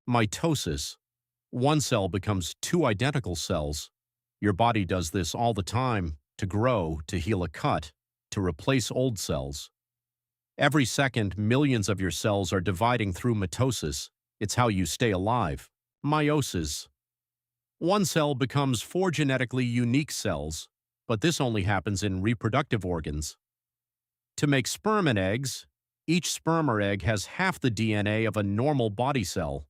Mitosis. One cell becomes two identical cells. Your body does this all the time to grow, to heal a cut, to replace old cells. Every second, millions of your cells are dividing through mitosis. It's how you stay alive. Meiosis. One cell becomes four genetically unique cells, but this only happens in reproductive organs. To make sperm and eggs, each sperm or egg has half the DNA of a normal body cell.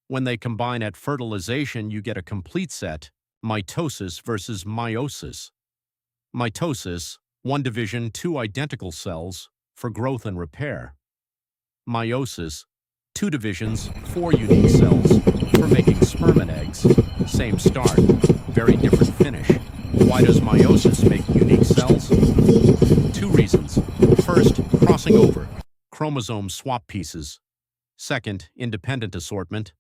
When they combine at fertilization, you get a complete set, mitosis versus meiosis. Mitosis, one division, two identical cells, for growth and repair. Meiosis, two divisions, four unique cells, for making sperm and eggs. Same start, very different finish. Why does meiosis make unique cells? Two reasons. First, crossing over, chromosome swap pieces. Second, independent assortment.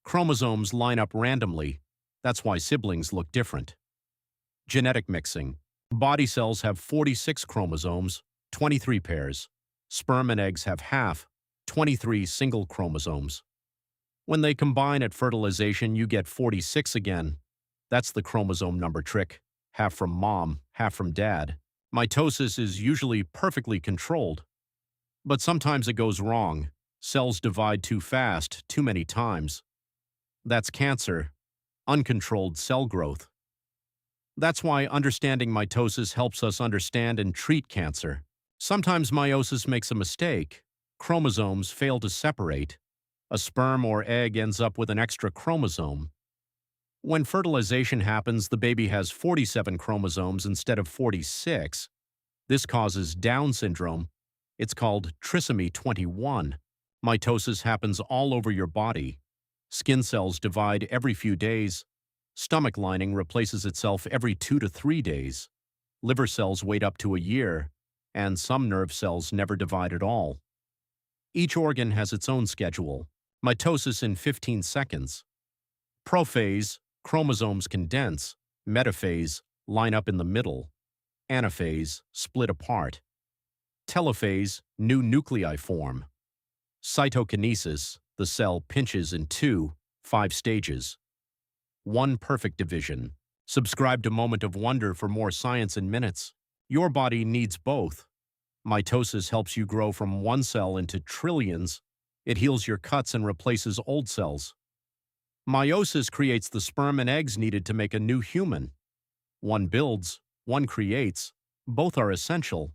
Chromosomes line up randomly. That's why siblings look different. Genetic mixing. Body cells have 46 chromosomes, 23 pairs. Sperm and eggs have half, 23 single chromosomes. When they combine at fertilization, you get 46 again. That's the chromosome number trick. Half from mom, half from dad. Mitosis is usually perfectly controlled. But sometimes it goes wrong. Cells divide too fast, too many times. That's cancer, uncontrolled cell growth. That's why understanding mitosis helps us understand and treat cancer. Sometimes meiosis makes a mistake. Chromosomes fail to separate. A sperm or egg ends up with an extra chromosome. When fertilization happens, the baby has 47 chromosomes instead of 46. This causes Down syndrome. It's called trisomy 21. Mitosis happens all over your body. Skin cells divide every few days. Stomach lining replaces itself every 2 to 3 days. Liver cells wait up to a year, and some nerve cells never divide at all. Each organ has its own schedule. Mitosis in 15 seconds. Prophase, chromosomes condense. Metaphase, line up in the middle. Anaphase, split apart. Telophase, new nuclei form. Cytokinesis, the cell pinches in 5 stages. One perfect division. Subscribe to Moment of Wonder for more science in minutes. Your body needs both. Mitosis helps you grow from one cell into trillions. It heals your cuts and replaces old cells. Meiosis creates the sperm and eggs needed to make a new human. One builds, one creates. Both are essential.